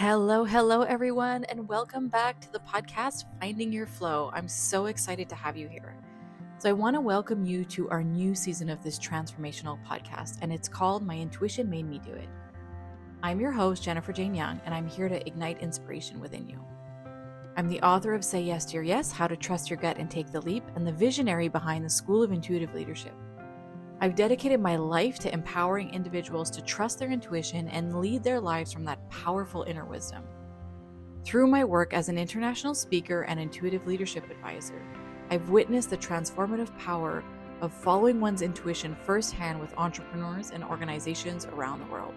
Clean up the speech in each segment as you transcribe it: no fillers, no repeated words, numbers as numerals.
Hello, everyone, and welcome back to the podcast, Finding Your Flow. I'm so excited to have you here. So, I want to welcome you to our new season of this transformational podcast, and it's called My Intuition Made Me Do It. I'm your host, Jennifer Jane Young, and I'm here to ignite inspiration within you. I'm the author of Say Yes to Your Yes, How to Trust Your Gut and Take the Leap, and the visionary behind the School of Intuitive Leadership. I've dedicated my life to empowering individuals to trust their intuition and lead their lives from that powerful inner wisdom. Through my work as an international speaker and intuitive leadership advisor, I've witnessed the transformative power of following one's intuition firsthand with entrepreneurs and organizations around the world.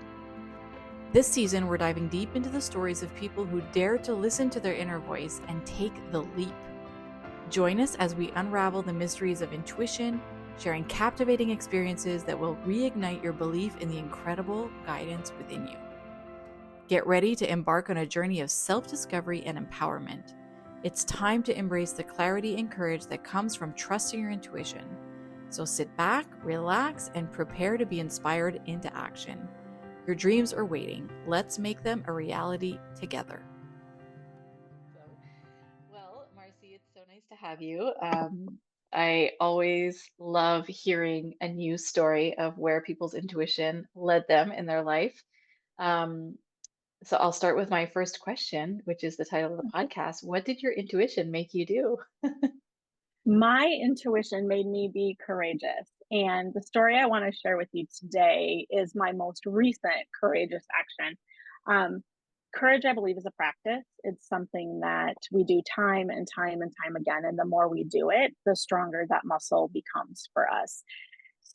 This season, we're diving deep into the stories of people who dare to listen to their inner voice and take the leap. Join us as we unravel the mysteries of intuition, sharing captivating experiences that will reignite your belief in the incredible guidance within you. Get ready to embark on a journey of self-discovery and empowerment. It's time to embrace the clarity and courage that comes from trusting your intuition. So sit back, relax, and prepare to be inspired into action. Your dreams are waiting. Let's make them a reality together. Well, Marci, it's so nice to have you. I always love hearing a new story of where people's intuition led them in their life. Um, so I'll start with my first question, which is the title of the podcast. What did your intuition make you do? My intuition made me be courageous. And the story I want to share with you today is my most recent courageous action. Um, Courage, I believe, is a practice. It's something that we do time and time and time again. And the more we do it, the stronger that muscle becomes for us.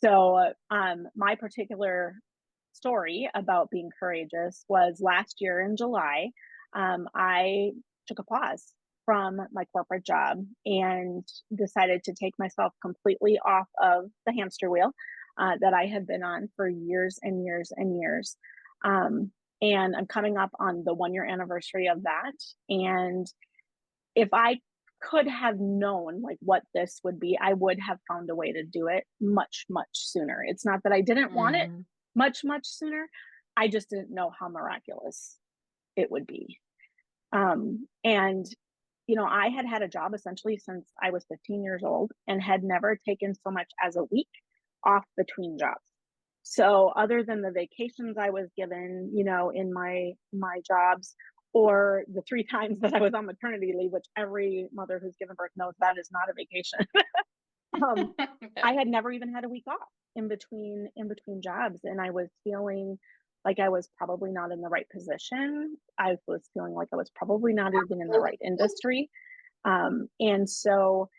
So, my particular story about being courageous was last year in July. I took a pause from my corporate job and decided to take myself completely off of the hamster wheel that I had been on for years and years and years. And I'm coming up on the 1 year anniversary of that. And if I could have known like what this would be, I would have found a way to do it much, much sooner. It's not that I didn't want it Mm, much, much sooner. I just didn't know how miraculous it would be. And I had had a job essentially since I was 15 years old and had never taken so much as a week off between jobs. So other than the vacations I was given, in my jobs, or the 3 times that I was on maternity leave, which every mother who's given birth knows that is not a vacation. um, I had never even had a week off in between jobs, and I was feeling like I was probably not in the right position. I was feeling like I was probably not even in the right industry. And so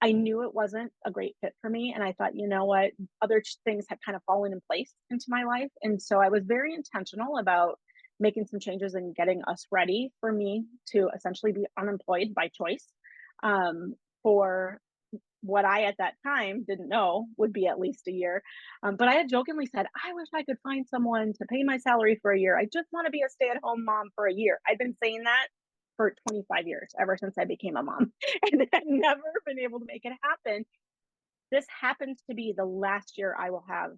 I knew it wasn't a great fit for me. And I thought, you know what, other things had kind of fallen in place into my life. And so I was very intentional about making some changes and getting us ready for me to essentially be unemployed by choice, for what I at that time didn't know would be at least a year. But I had jokingly said, I wish I could find someone to pay my salary for a year. I just want to be a stay at home mom for a year. I've been saying that for 25 years, ever since I became a mom, and I've never been able to make it happen. This happens to be the last year I will have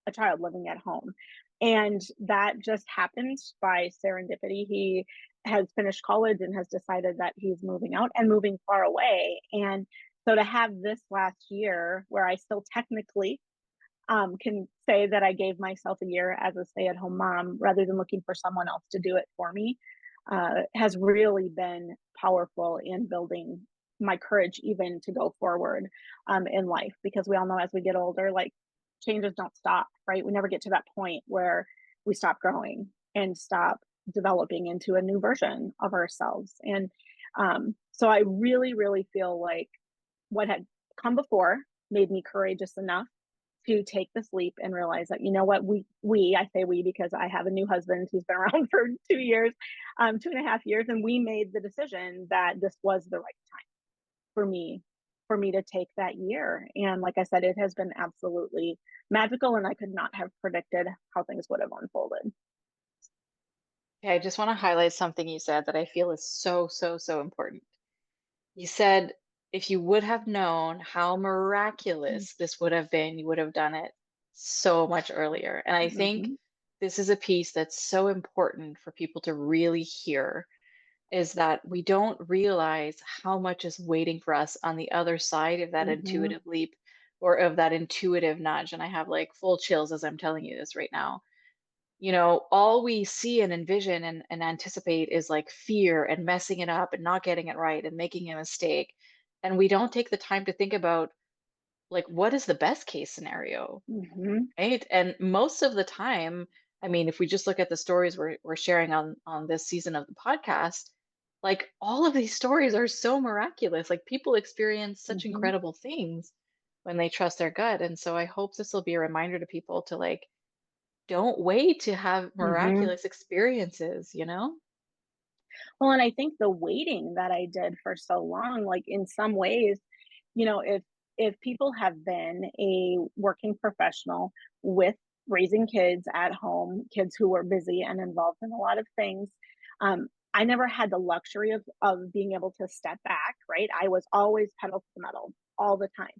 a child living at home. And that just happened by serendipity. He has finished college and has decided that he's moving out and moving far away. And so to have this last year where I still technically can say that I gave myself a year as a stay at home mom rather than looking for someone else to do it for me, has really been powerful in building my courage even to go forward in life, because we all know as we get older, like, changes don't stop, right? We never get to that point where we stop growing and stop developing into a new version of ourselves. And so I really, really feel like what had come before made me courageous enough to take this leap and realize that, you know what, I say we because I have a new husband who's been around for 2 years, 2.5 years, and we made the decision that this was the right time for me to take that year. And like I said, it has been absolutely magical, and I could not have predicted how things would have unfolded. Okay, I just want to highlight something you said that I feel is so, so, so important. You said if you would have known how miraculous this would have been, you would have done it so much earlier. And I think Mm-hmm. this is a piece that's so important for people to really hear, is that we don't realize how much is waiting for us on the other side of that Mhm. intuitive leap or of that intuitive nudge. And I have like full chills as I'm telling you this right now. All we see and envision and anticipate is like fear and messing it up and not getting it right and making a mistake. And we don't take the time to think about like what is the best case scenario, Mhm. right? And most of the time, I mean, if we just look at the stories we're sharing on this season of the podcast, like all of these stories are so miraculous. Like people experience such Mhm. incredible things when they trust their gut. And so I hope this will be a reminder to people to like don't wait to have Mhm. miraculous experiences. Well, and I think the waiting that I did for so long, like in some ways, if people have been a working professional with raising kids at home, kids who were busy and involved in a lot of things, I never had the luxury of being able to step back, right? I was always pedal to the metal all the time.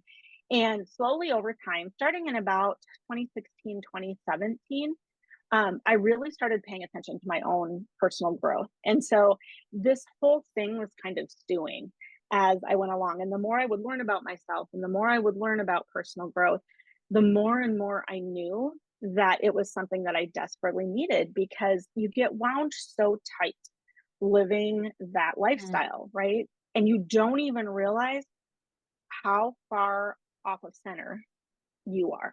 And slowly over time, starting in about 2016, 2017, I really started paying attention to my own personal growth. And so this whole thing was kind of stewing as I went along. And the more I would learn about myself and the more I would learn about personal growth, the more and more I knew that it was something that I desperately needed because you get wound so tight living that Mm, lifestyle, right? And you don't even realize how far off of center you are.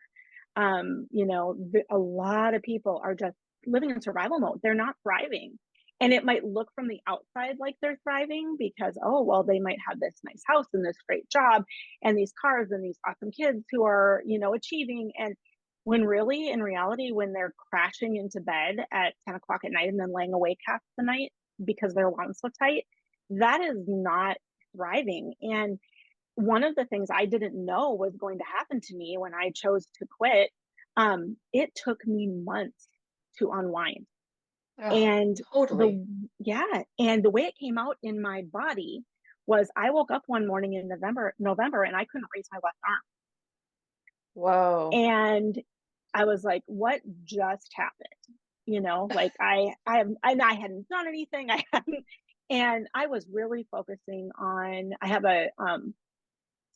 A lot of people are just living in survival mode. They're not thriving. And it might look from the outside like they're thriving because, oh, well, they might have this nice house and this great job and these cars and these awesome kids who are, achieving. And when really, in reality, when they're crashing into bed at 10 o'clock at night and then laying awake half the night because they're wound so tight, that is not thriving. And one of the things I didn't know was going to happen to me when I chose to quit, it took me months to unwind. oh, And totally. the yeah, and the way it came out in my body was I woke up one morning in November and I couldn't raise my left arm. Whoa. And I was like, what just happened? Like I hadn't done anything. I hadn't and I was really focusing on I have a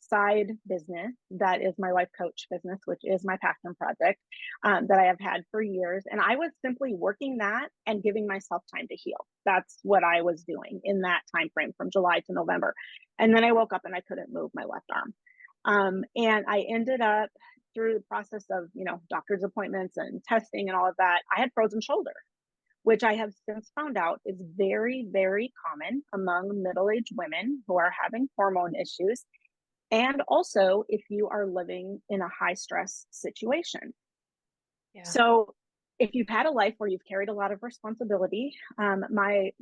side business that is my life coach business, which is my passion project that I have had for years. And I was simply working that and giving myself time to heal. That's what I was doing in that time frame from July to November. And then I woke up and I couldn't move my left arm. And I ended up through the process of, doctor's appointments and testing and all of that, I had frozen shoulder, which I have since found out is very, very common among middle aged women who are having hormone issues and also if you are living in a high stress situation. Yeah. So if you've had a life where you've carried a lot of responsibility, my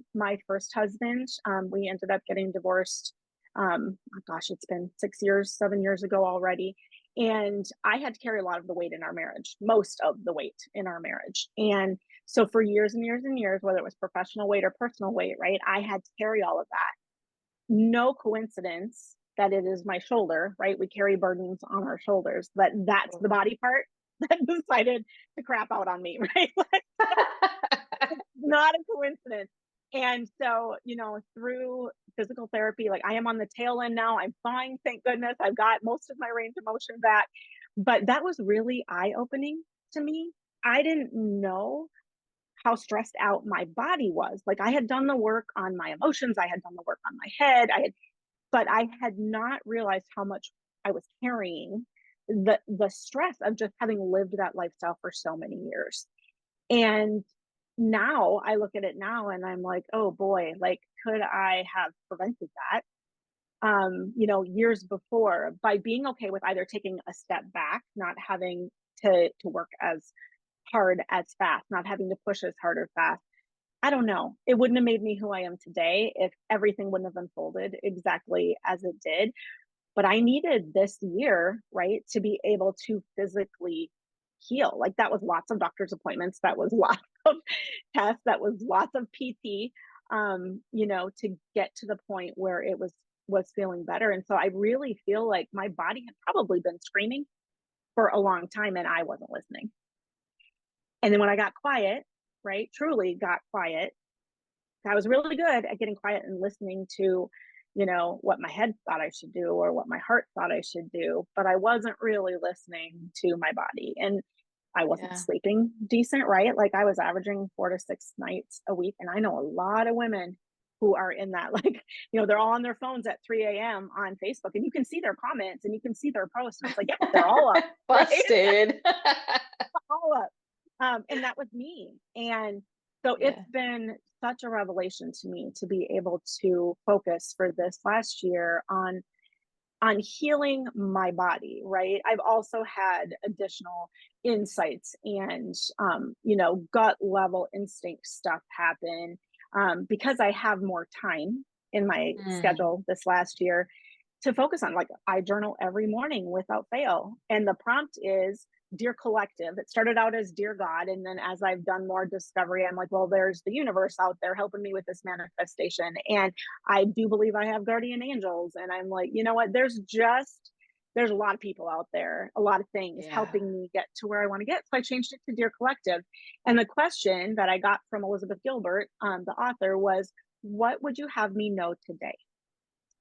first husband, we ended up getting divorced. Oh gosh, it's been 6 years, 7 years ago already. And I had to carry a lot of the weight in our marriage, most of the weight in our marriage. And so for years and years and years, whether it was professional weight or personal weight, right, I had to carry all of that. No coincidence that it is my shoulder, right? We carry burdens on our shoulders, but that's the Totally. body part that decided to crap out on me, right? Like, not a coincidence. And so, through physical therapy, like I am on the tail end now. I'm fine, thank goodness. I've got most of my range of motion back. But that was really eye opening to me. I didn't know how stressed out my body was. Like I had done the work on my emotions, I had done the work on my head, but I had not realized how much I was carrying the stress of just having lived that lifestyle for so many years. And now I look at it now and I'm like, oh boy, like could I have prevented that? Years before by being okay with either taking a step back, not having to work as hard as fast, not having to push as hard or fast. I don't know. It wouldn't have made me who I am today if everything wouldn't have unfolded exactly as it did. But I needed this year, right, to be able to physically heal. Like that was lots of doctor's appointments, that was lots of tests, that was lots of PT, to get to the point where it was feeling better. And so I really feel like my body had probably been screaming for a long time and I wasn't listening. And then when I got quiet, right, truly got quiet, I was really good at getting quiet and listening to, what my head thought I should do or what my heart thought I should do, but I wasn't really listening to my body. And I wasn't Yeah. sleeping decent, right? Like I was averaging 4 to 6 nights a week. And I know a lot of women who are in that, like, they're all on their phones at 3 a.m. on Facebook and you can see their comments and you can see their posts. And it's like, yep, they're all up, right? Busted. All up. And that was me. And so it's Yeah. been such a revelation to me to be able to focus for this last year on healing my body, right? I've also had additional insights and gut level instinct stuff happen because I have more time in my Mm. schedule this last year to focus on. Like I journal every morning without fail. And the prompt is Dear Collective. It started out as Dear God. And then as I've done more discovery, I'm like, well, there's the universe out there helping me with this manifestation. And I do believe I have guardian angels. And I'm like, you know what? There's a lot of people out there, a lot of things Yeah. helping me get to where I want to get. So I changed it to Dear Collective. And the question that I got from Elizabeth Gilbert, the author, was, what would you have me know today?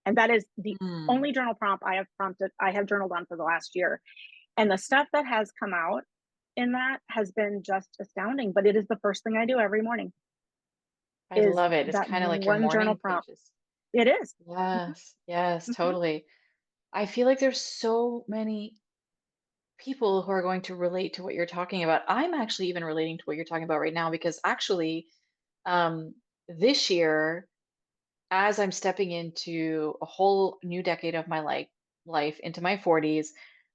And that is the Mm. only journal prompt I have journaled on for the last year. And the stuff that has come out in that has been just astounding. But it is the first thing I do every morning I is love it. It's that kind of like your one journal morning prompt. pages. It is. Yes. Yes, Mm-hmm. totally. I feel like there's so many people who are going to relate to what you're talking about. I'm actually even relating to what you're talking about right now because actually, um, this year, as I'm stepping into a whole new decade of my life into my 40s,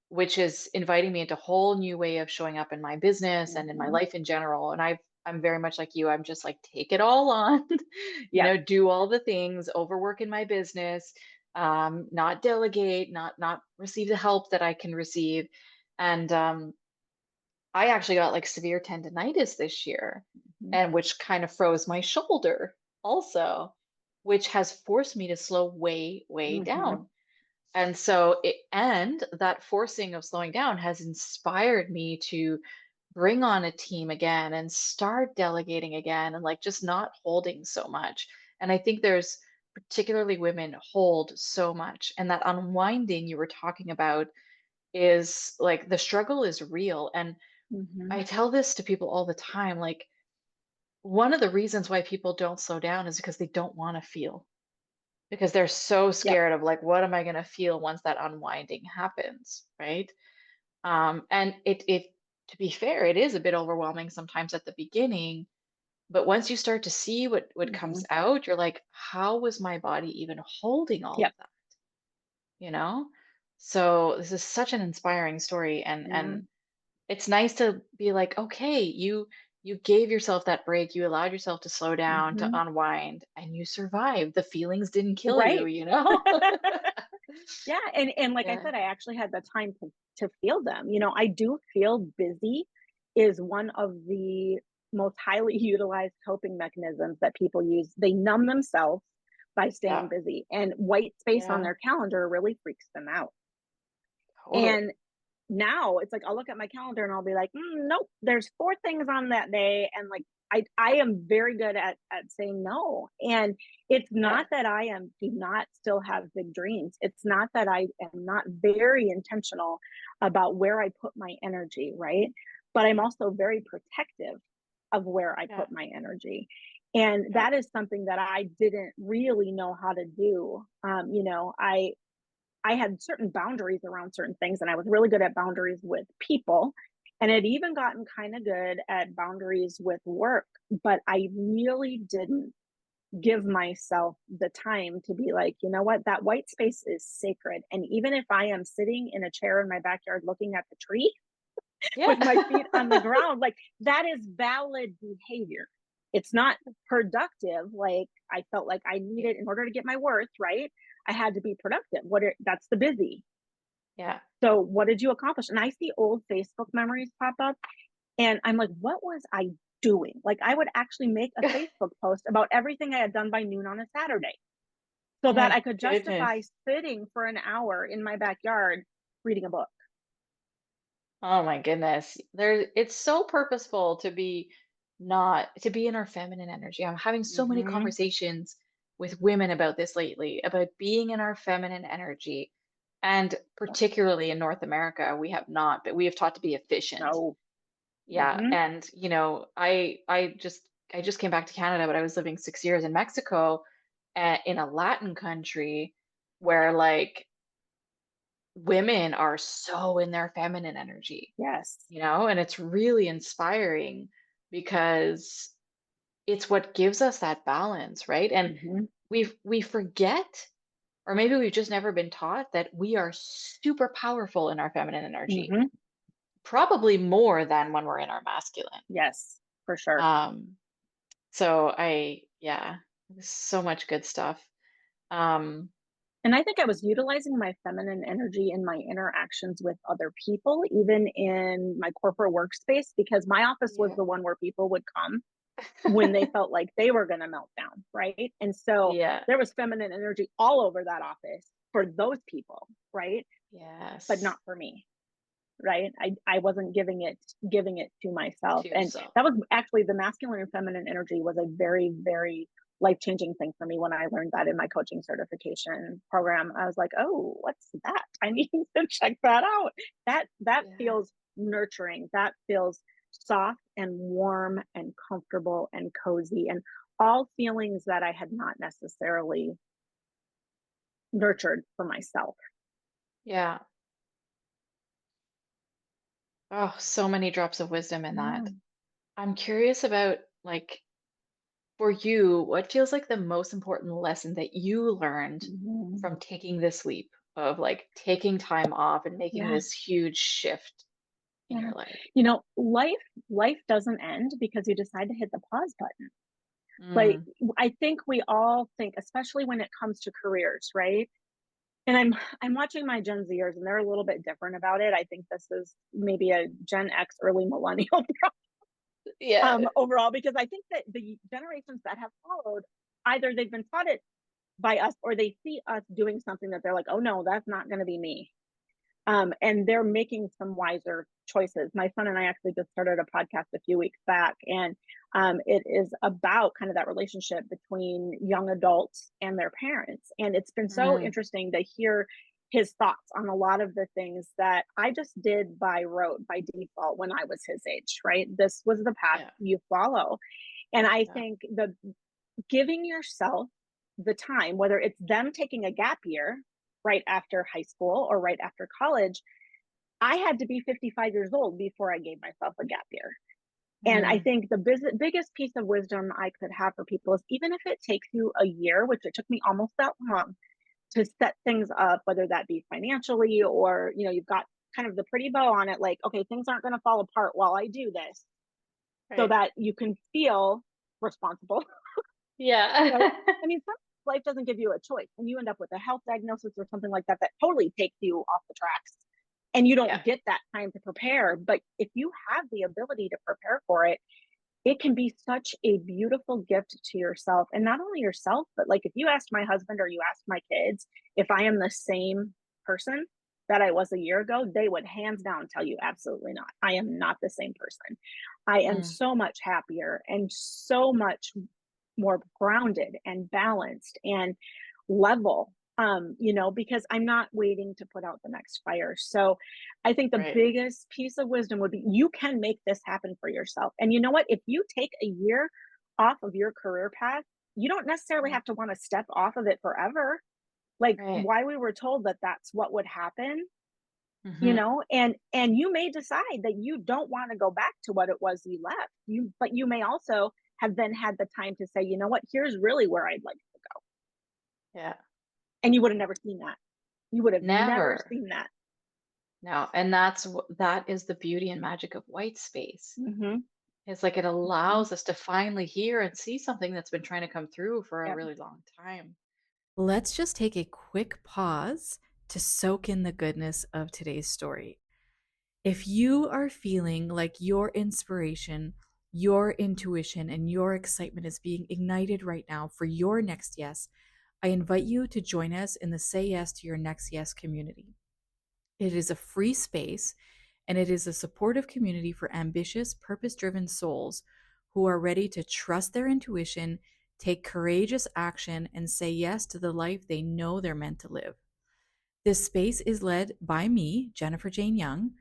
which is inviting me into a whole new way of showing up in my business and in my Mm-hmm. life in general. And I'm very much like you. I'm just like take it all on, Yep. do all the things, overwork in my business, not delegate, not receive the help that I can receive. And I actually got like severe tendonitis this year, Mm-hmm. and which kind of froze my shoulder also, which has forced me to slow way, way Mm-hmm. down. And so and that forcing of slowing down has inspired me to bring on a team again and start delegating again and like just not holding so much. And I think there's particularly women hold so much. And that unwinding you were talking about is like the struggle is real. And Mm-hmm. I tell this to people all the time. Like, one of the reasons why people don't slow down is because they don't want to feel, because they're so Yep. scared of like, what am I going to feel once that unwinding happens? Right. And to be fair, it is a bit overwhelming sometimes at the beginning. But once you start to see what Mm-hmm. comes out, you're like, how was my body even holding all of Yep. that? You know? So this is such an inspiring story. Yeah. And it's nice to be like, okay, you gave yourself that break, you allowed yourself to slow down, to Mm-hmm. unwind, and you survived. The feelings didn't kill you, Right. you know? Yeah, and like I Yeah. said, I actually had the time to feel them. I do feel busy is one of the most highly utilized coping mechanisms that people use. They numb themselves by staying Yeah. busy, and white space on Yeah. their calendar really freaks them out. Totally. And now it's like I'll look at my calendar and I'll be like, nope, there's four things on that day, and like I am very good at saying no. And it's Yeah. not that I am do not still have big dreams. It's not that I am not very intentional about where I put my energy, right? But I'm also very protective of where I Yeah. put my energy. And Yeah. that is something that I didn't really know how to do. I had certain boundaries around certain things, and I was really good at boundaries with people. And had even gotten kind of good at boundaries with work, but I really didn't give myself the time to be like, you know what, that white space is sacred. And even if I am sitting in a chair in my backyard looking at the tree with my feet on the Yeah. ground, like that is valid behavior. It's not productive. Like I felt like I needed in order to get my worth, right? I had to be productive. That's the busy. Yeah. So what did you accomplish? And I see old Facebook memories pop up and I'm like, what was I doing? Like I would actually make a Facebook post about everything I had done by noon on a Saturday so Oh that my I could goodness. justify sitting for an hour in my backyard reading a book. Oh my goodness. It's so purposeful to be not to be in our feminine energy. I'm having so many Hmm. conversations with women about this lately, about being in our feminine energy. And particularly in North America, we have not, but we have taught to be efficient. No. Yeah. Hmm. And I just came back to Canada, but I was living 6 years in Mexico, in a Latin country where like women are so in their feminine energy, Yes. and it's really inspiring because it's what gives us that balance, right? And Hmm. we forget, or maybe we've just never been taught that we are super powerful in our feminine energy, Hmm. probably more than when we're in our masculine. Yes, for sure. um so yeah, there's so much good stuff. um And I think I was utilizing my feminine energy in my interactions with other people, even in my corporate workspace, because my office was yeah. the one where people would come when they felt like they were going to melt down. Right. And so Yeah. there was feminine energy all over that office for those people. Right. But Yes. not for me. Right. I wasn't giving it to myself. To And yourself. that was actually the masculine and feminine energy was a very, very life-changing thing for me when I learned that in my coaching certification program. I was like, oh, what's that? I need to check that out. That Yeah. feels nurturing. That feels soft and warm and comfortable and cozy and all feelings that I had not necessarily nurtured for myself. Yeah. Oh, so many drops of wisdom in Yeah. that. I'm curious about, like, for you, what feels like the most important lesson that you learned Mhm. from taking this leap of like taking time off and making Yeah. this huge shift in Yeah. your life? Life doesn't end because you decide to hit the pause button. Like, Mm, I think we all think, especially when it comes to careers, right? And I'm watching my Gen Zers, and they're a little bit different about it. I think this is maybe a Gen X, early millennial yeah. overall, because I think that the generations that have followed, either they've been taught it by us or they see us doing something that they're like, "Oh, no, that's not gonna be me." And they're making some wiser choices. My son and I actually just started a podcast a few weeks back, and it is about kind of that relationship between young adults and their parents. And it's been so Mm, interesting to hear his thoughts on a lot of the things that I just did by rote, by default when I was his age, right? This was the path yeah. you follow. And I Yeah. think the giving yourself the time, whether it's them taking a gap year right after high school or right after college, I had to be 55 years old before I gave myself a gap year. And I Mm, think the biggest piece of wisdom I could have for people is even if it takes you a year, which it took me almost that long to set things up, whether that be financially or, you've got kind of the pretty bow on it, like, okay, things aren't going to fall apart while I do this, so right. that you can feel responsible. Right? Yeah. I mean, sometimes life doesn't give you a choice and you end up with a health diagnosis or something like that that totally takes you off the tracks and you Yeah. don't get that time to prepare. But if you have the ability to prepare for it, it can be such a beautiful gift to yourself. And not only yourself, but like if you asked my husband or you asked my kids if I am the same person that I was a year ago, they would hands down tell you absolutely not. I am not the same person. I am Mm, so much happier and so much more grounded and balanced and level, because I'm not waiting to put out the next fire. So I think the right. biggest piece of wisdom would be you can make this happen for yourself. And you know what? If you take a year off of your career path, you don't necessarily Mm, have to want to step off of it forever. Like right. why we were told that that's what would happen, Hmm. and you may decide that you don't want to go back to what it was you left. But you may also have then had the time to say, you know what, here's really where I'd like to go. Yeah. And you would have never seen that. You would have never Never. seen that. No. And that is the beauty and magic of white space. Hmm. It's like it Hmm. allows us to finally hear and see something that's been trying to come through for a Yep. really long time. Let's just take a quick pause to soak in the goodness of today's story. If you are feeling like your inspiration, your intuition, and your excitement is being ignited right now for your next yes, I invite you to join us in the Say Yes to Your Next Yes community. It is a free space, and it is a supportive community for ambitious, purpose-driven souls who are ready to trust their intuition, take courageous action, and say yes to the life they know they're meant to live. This space is led by me, Jennifer Jane Young.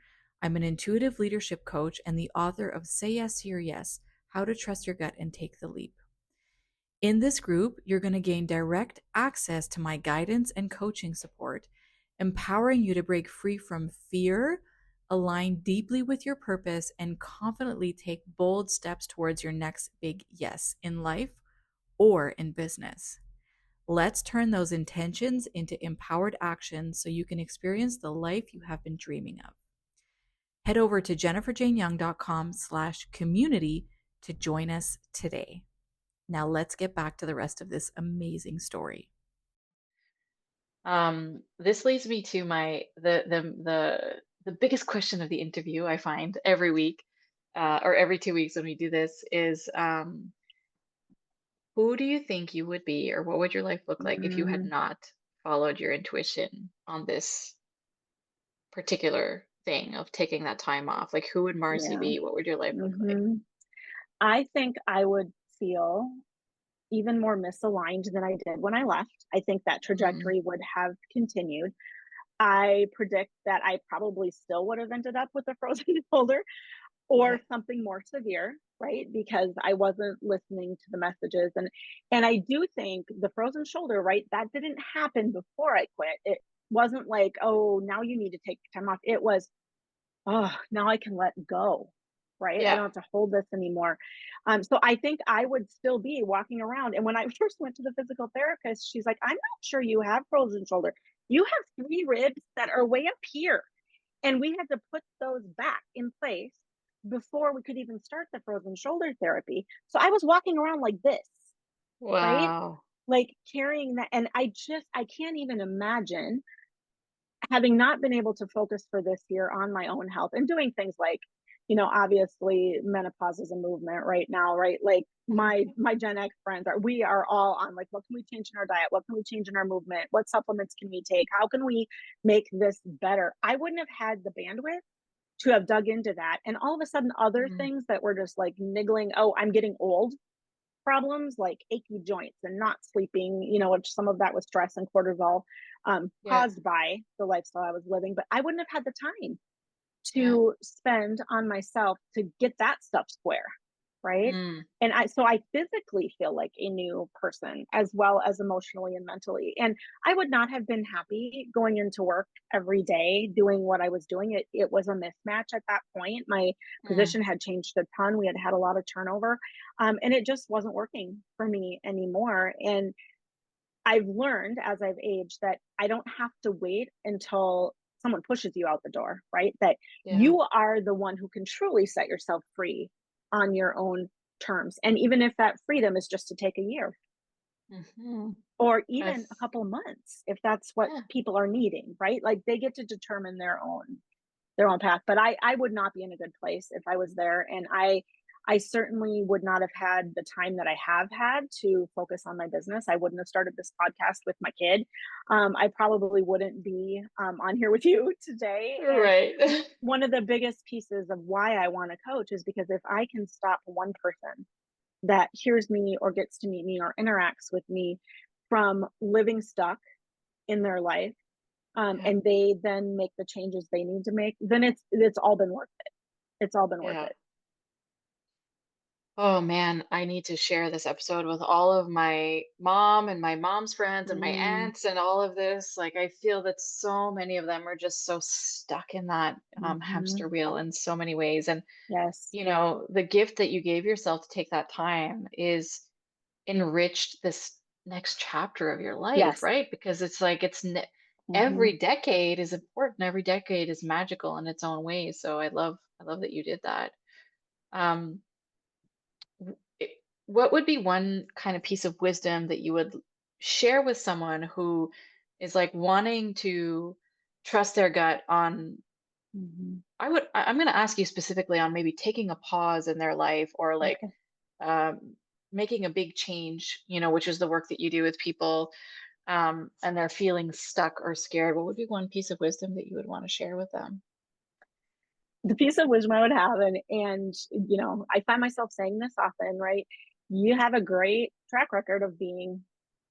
I'm an intuitive leadership coach and the author of Say Yes to Your Yes: How to Trust Your Gut and Take the Leap. In this group, you're going to gain direct access to my guidance and coaching support, empowering you to break free from fear, align deeply with your purpose, and confidently take bold steps towards your next big yes in life or in business. Let's turn those intentions into empowered action so you can experience the life you have been dreaming of. Head over to jenniferjaneyoung.com/community to join us today. Now let's get back to the rest of this amazing story. This leads me to the biggest question of the interview. I find every week, or every 2 weeks when we do this, is who do you think you would be, or what would your life look like if you had Mm, not followed your intuition on this particular thing of taking that time off? Like, who would Marcy yeah. be? What would your life look like? hmm I think I would feel even more misaligned than I did when I left. I think that Mm, trajectory would have continued. I predict that I probably still would have ended up with a frozen shoulder yeah. or something more severe, right? Because I wasn't listening to the messages. And I do think the frozen shoulder, right? That didn't happen before I quit. It wasn't like, oh, now you need to take time off. It was, oh, now I can let go, right? I Yeah. don't have to hold this anymore. So I think I would still be walking around. And when I first went to the physical therapist, she's like, I'm not sure you have frozen shoulder. You have three ribs that are way up here. And we had to put those back in place before we could even start the frozen shoulder therapy. So I was walking around like this, right? Wow. Like carrying that. And I can't even imagine having not been able to focus for this year on my own health and doing things like, obviously menopause is a movement right now, right? Like my Gen X friends we are all on like, what can we change in our diet? What can we change in our movement? What supplements can we take? How can we make this better? I wouldn't have had the bandwidth to have dug into that. And all of a sudden, other Mm, things that were just like niggling, oh, I'm getting old problems like achy joints and not sleeping, which some of that was stress and cortisol yeah. caused by the lifestyle I was living. But I wouldn't have had the time Yeah. to spend on myself to get that stuff square, right? Mm, And I physically feel like a new person as well as emotionally and mentally. And I would not have been happy going into work every day doing what I was doing. It was a mismatch at that point. My mm, position had changed a ton. We had had a lot of turnover, and it just wasn't working for me anymore. And I've learned as I've aged that I don't have to wait until someone pushes you out the door, right? That yeah. you are the one who can truly set yourself free on your own terms. And even if that freedom is just to take a year Hmm. or I've, even a couple of months, if that's what yeah. people are needing, right? Like they get to determine their own path. But I would not be in a good place if I was there. And I certainly would not have had the time that I have had to focus on my business. I wouldn't have started this podcast with my kid. I probably wouldn't be on here with you today. And Right. one of the biggest pieces of why I want to coach is because if I can stop one person that hears me or gets to meet me or interacts with me from living stuck in their life, Yeah. and they then make the changes they need to make, then it's all been worth it. It's all been worth Yeah. it. Oh man, I need to share this episode with all of my mom and my mom's friends and my Mm, aunts and all of this. Like, I feel that so many of them are just so stuck in that hamster mhm. wheel in so many ways. And, Yes. the gift that you gave yourself to take that time is enriched this next chapter of your life, Yes. right? Because it's like Mhm. every decade is important. Every decade is magical in its own way. So I love that you did that. Um, what would be one kind of piece of wisdom that you would share with someone who is like wanting to trust their gut on Mhm. I'm going to ask you specifically on maybe taking a pause in their life or like Okay. um, making a big change, which is the work that you do with people, and they're feeling stuck or scared. What would be one piece of wisdom that you would want to share with them? the piece of wisdom I would have, and I find myself saying this often, right? You have a great track record of being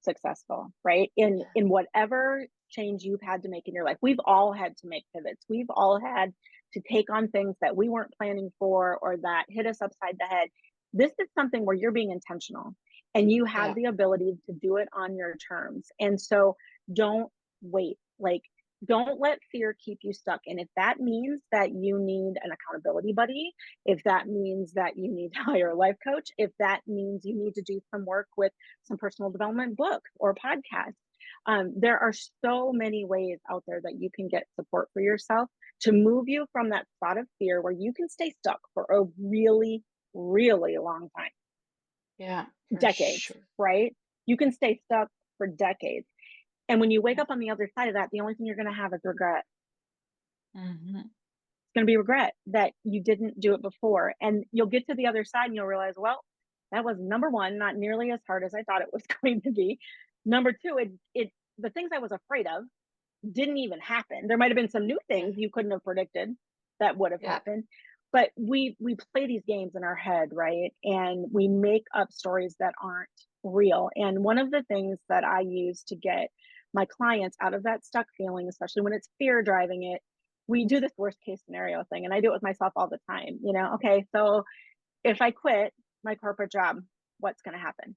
successful, right? Yeah. In whatever change you've had to make in your life. We've all had to make pivots. We've all had to take on things that we weren't planning for or that hit us upside the head. This is something where you're being intentional and you have Yeah. the ability to do it on your terms. And so don't wait. Like, don't let fear keep you stuck. And if that means that you need an accountability buddy, if that means that you need to hire a life coach, if that means you need to do some work with some personal development book or podcast, there are so many ways out there that you can get support for yourself to move you from that spot of fear where you can stay stuck for a really, really long time, Yeah, for decades, sure. right? You can stay stuck for decades. And when you wake up on the other side of that, the only thing you're going to have is regret. Hmm. It's going to be regret that you didn't do it before. And you'll get to the other side and you'll realize, well, that was number one, not nearly as hard as I thought it was going to be. Number two, the things I was afraid of didn't even happen. There might have been some new Yeah. things you couldn't have predicted that would have Yeah. happened. But we play these games in our head, right? And we make up stories that aren't real. And one of the things that I use to get my clients out of that stuck feeling, especially when it's fear driving it, we do this worst case scenario thing. And I do it with myself all the time. Okay, so if I quit my corporate job, what's going to happen?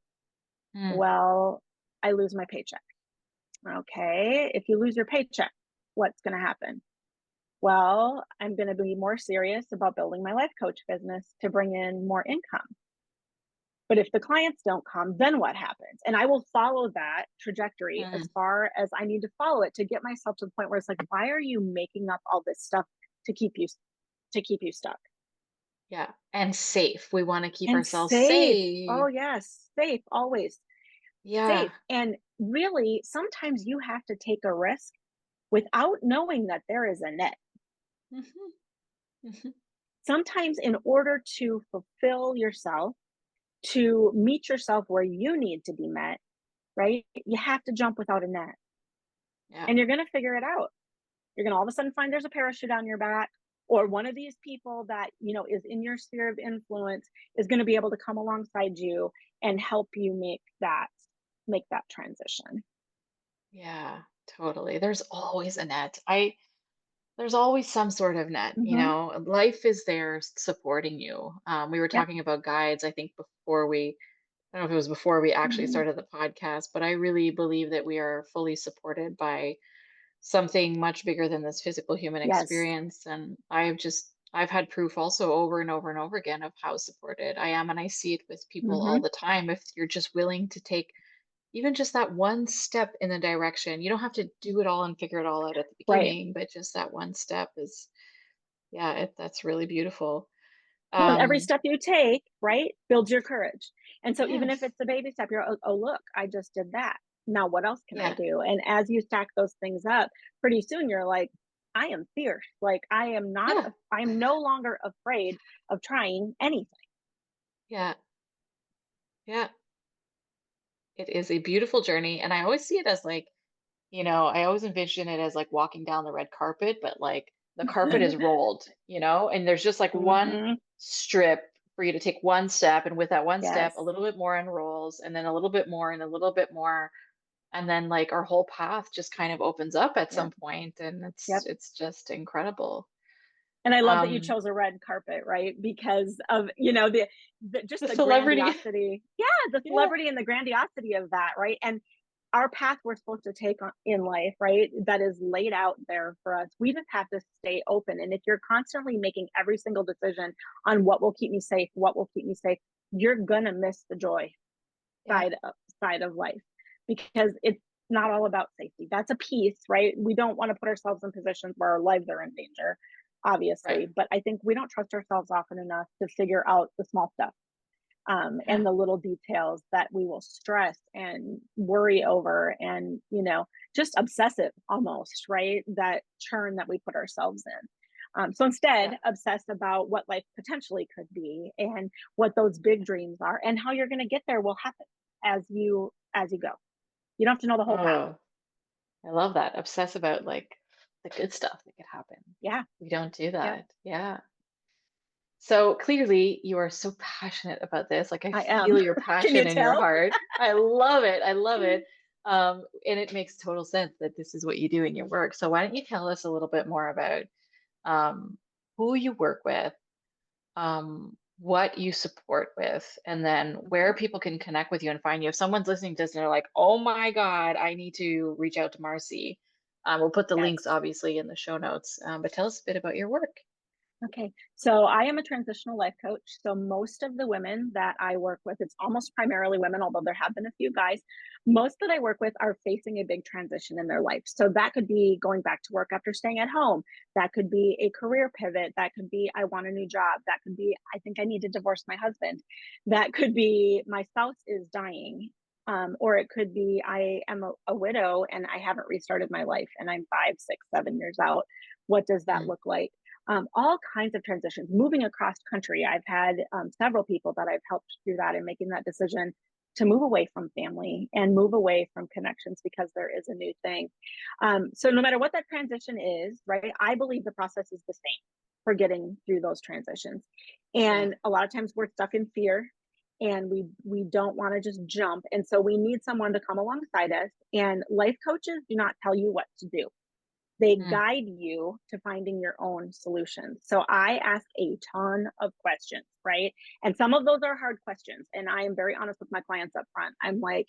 Mm. Well, I lose my paycheck. Okay, if you lose your paycheck, what's going to happen? Well, I'm going to be more serious about building my life coach business to bring in more income. But if the clients don't come, then what happens? And I will follow that trajectory as Mm. far as I need to follow it to get myself to the point where it's like, why are you making up all this stuff to keep you stuck? Yeah. And safe. We want to keep And ourselves safe. Oh safe. yes, safe always. Yeah. Safe. And really, sometimes you have to take a risk without knowing that there is a net. Hmm. Hmm. Sometimes in order to fulfill yourself, to meet yourself where you need to be met, right? You have to jump without a net Yeah. and you're going to figure it out. You're going to all of a sudden find there's a parachute on your back, or one of these people that, is in your sphere of influence is going to be able to come alongside you and help you make that transition. Yeah. Totally. There's always a net. There's always some sort of net, Mhm. life is there supporting you. We were Yep. talking about guides, I think I don't know if it was before we actually Mhm. started the podcast, but I really believe that we are fully supported by something much bigger than this physical human Yes. experience. And I've had proof also over and over and over again of how supported I am. And I see it with people all Mhm. the time. If you're just willing to take even just that one step in the direction, you don't have to do it all and figure it all out at the Right. beginning, but just that one step is, yeah, that's really beautiful. Well, and every Um, step you take, right, builds your courage. And so even if yes. it's a baby step, you're, oh, look, I just did that. Now what else can I Yeah. do? And as you stack those things up, pretty soon you're like, I am fierce. Like Yeah. I am no longer afraid of trying anything. Yeah. Yeah. It is a beautiful journey. And I always see it as like, I always envision it as like walking down the red carpet, but like the carpet is rolled, and there's just like one Mhm. strip for you to take one step. And with that one step, a Yes. little bit more unrolls, and then a little bit more, and a little bit more. And then like our whole path just kind of opens up at some Yep. point, and it's Yep. it's just incredible. And I love that you Um, chose a red carpet, right? Because of, just the the celebrity. grandiosity. Yeah, the Yeah. celebrity and the grandiosity of that, right? And our path we're supposed to take in life, right? That is laid out there for us. We just have to stay open. And if you're constantly making every single decision on what will keep me safe, what will keep me safe, you're gonna miss the joy Yeah. side of side of life because it's not all about safety. That's a piece, right? We don't want to put ourselves in positions where our lives are in danger, Right. obviously. But I think we don't trust ourselves often enough to figure out the small stuff, Yeah. and the little details that we will stress and worry over and, just obsessive almost, right? That churn that we put ourselves in. So Yeah. instead, obsess about what life potentially could be and what those big dreams are and how you're going to get there will happen as you go. You don't have to know the whole path. Oh, I love that. Obsess about like the good stuff that could happen. Yeah. We don't do Yep. that. Yeah. So clearly you are so passionate about this. Like I I am. feel your Can you passion in your tell? heart. I love it. I love it. And it makes total sense that this is what you do in your work. So why don't you tell us a little bit more about um, who you work with, what you support with, and then where Okay. people can connect with you and find you. If someone's listening to this and they're like, "Oh my God, I need to reach out to Marci," we'll put the links Yes. obviously in the show notes. But tell us a bit about your work. Okay. So I am a transitional life coach. So most of the women that I work with, it's almost primarily women, although there have been a few guys. Most that I work with are facing a big transition in their life. So that could be going back to work after staying at home. That could be a career pivot. That could be, I want a new job. That could be, I think I need to divorce my husband. That could be, my spouse is dying. Or it could be, I am a widow and I haven't restarted my life and I'm 5, 6, 7 years out. What does that Mm, look like? All kinds of transitions, moving across country. I've had several people that I've helped through that and making that decision to move away from family and move away from connections because there is a new thing. So no matter what that transition is, right, I believe the process is the same for getting through those transitions. yeah. And a lot of times we're stuck in fear and we don't want to just jump. And so we need someone to come alongside us. And life coaches do not tell you what to do, they Mm, guide you to finding your own solutions. So I ask a ton of questions, right? And some of those are hard questions. And I am very honest with my clients up front. I'm like,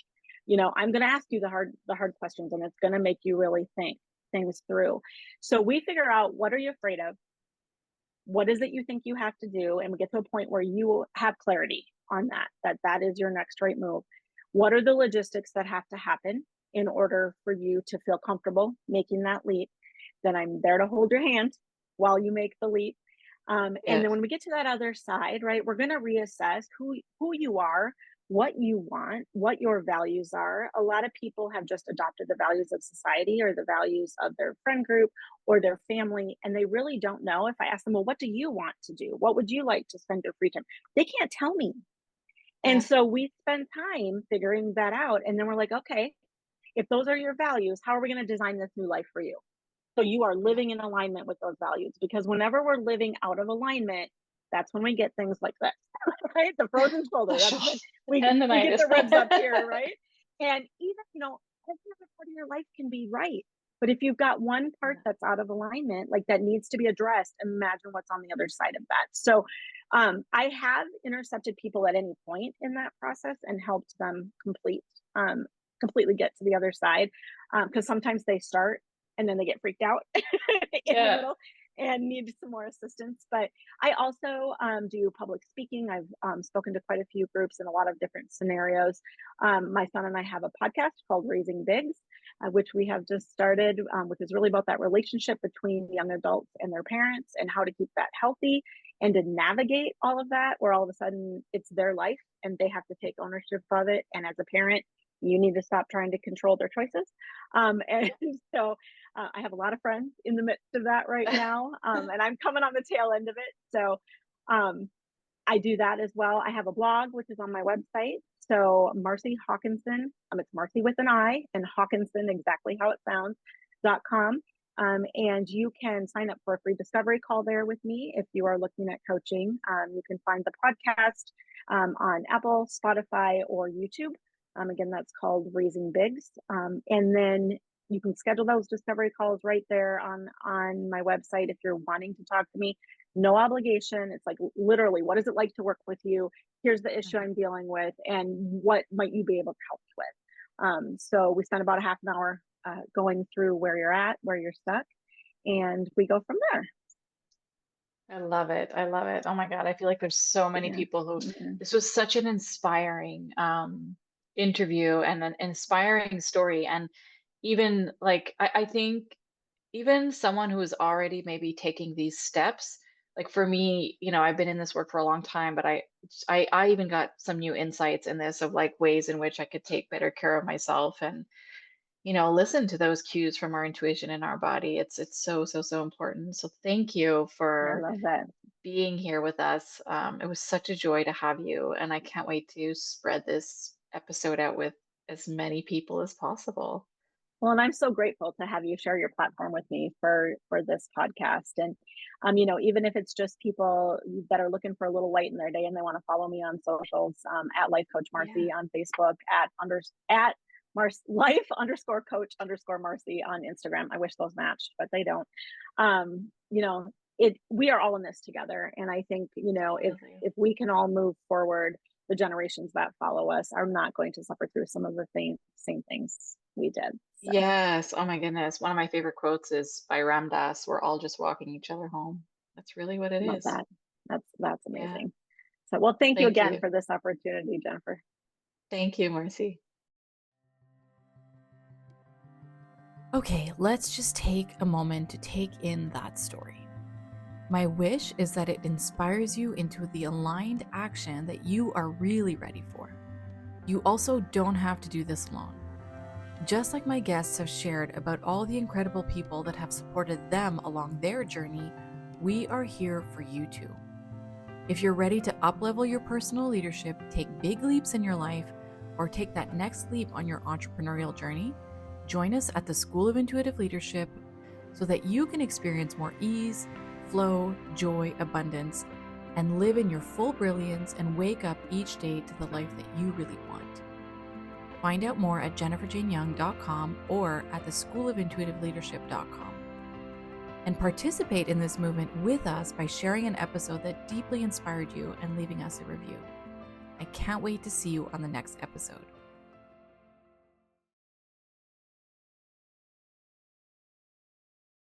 I'm going to ask you the hard questions and it's going to make you really think things through. So we figure out, what are you afraid of? What is it you think you have to do? And we get to a point where you have clarity on that is your next right move. What are the logistics that have to happen in order for you to feel comfortable making that leap? Then I'm there to hold your hand while you make the leap. And yeah. then when we get to that other side, right, we're going to reassess who you are, what you want, what your values are. A lot of people have just adopted the values of society or the values of their friend group or their family, and they really don't know. If I ask them, well, what do you want to do? What would you like to spend your free time? They can't tell me. And Yeah. so we spend time figuring that out. And then we're like, okay, if those are your values, how are we going to design this new life for you? So you are Yeah. living in alignment with those values, because whenever we're living out of alignment, that's when we get things like this, right? The frozen shoulder. That's when The we get tendonitis. the ribs up here, right? And even, every other part of your life can be right. But if you've got one part Yeah. that's out of alignment, like that needs to be addressed, imagine what's on the other side of that. So I have intercepted people at any point in that process and helped them completely get to the other side. Because sometimes they start and then they get freaked out in the Yeah. middle and need some more assistance. But I also do public speaking. I've spoken to quite a few groups in a lot of different scenarios. My son and I have a podcast called Raising Bigs, which we have just started, which is really about that relationship between young adults and their parents and how to keep that healthy and to navigate all of that, where all of a sudden it's their life and they have to take ownership of it. And as a parent, you need to stop trying to control their choices. And so I have a lot of friends in the midst of that right now, and I'm coming on the tail end of it. So um, I do that as well. I have a blog, which is on my website. So Marci Hawkinson, it's Marci with an I and Hawkinson, exactly how it sounds.com. And you can sign up for a free discovery call there with me if you are looking at coaching. You can find the podcast on Apple, Spotify, or YouTube. Again, that's called Raising Bigs. And then you can schedule those discovery calls right there on my website if you're wanting to talk to me. No obligation. It's like, literally, what is it like to work with you? Here's the issue Mhm. I'm dealing with, and what might you be able to help me with? So we spend about a half an hour going through where you're at, where you're stuck, and we go from there. I love it. I love it. Oh my God. I feel like there's so many Yeah. people who Yeah. this was such an inspiring interview and an inspiring story. And even like I think even someone who is already maybe taking these steps, like for me, I've been in this work for a long time, but I even got some new insights in this of like ways in which I could take better care of myself and listen to those cues from our intuition in our body. It's so so so important. So thank you I for love that. being here with us. It was such a joy to have you, and I can't wait to spread this episode out with as many people as possible. Well, and I'm so grateful to have you share your platform with me for this podcast. And even if it's just people that are looking for a little light in their day and they want to follow me on socials, at Life Coach Marci Yeah. on Facebook, at life underscore coach underscore Marci on Instagram. I wish those matched, but they don't. Um, you know, we are all in this together. And I think, Absolutely. if we can all move forward, the generations that follow us are not going to suffer through some of the same things we did. So Yes. Oh my goodness. One of my favorite quotes is by Ram Dass. We're all just walking each other home. That's really what it love is. that. That's Yeah. amazing. So, well, thank you Thank again you. for this opportunity, Jennifer. Thank you, Marcy. Okay, let's just take a moment to take in that story. My wish is that it inspires you into the aligned action that you are really ready for. You also don't have to do this alone. Just like my guests have shared about all the incredible people that have supported them along their journey, we are here for you too. If you're ready to uplevel your personal leadership, take big leaps in your life, or take that next leap on your entrepreneurial journey, join us at the School of Intuitive Leadership so that you can experience more ease, flow, joy, abundance, and live in your full brilliance and wake up each day to the life that you really want. Find out more at jenniferjaneyoung.com or at theschoolofintuitiveleadership.com. And participate in this movement with us by sharing an episode that deeply inspired you and leaving us a review. I can't wait to see you on the next episode.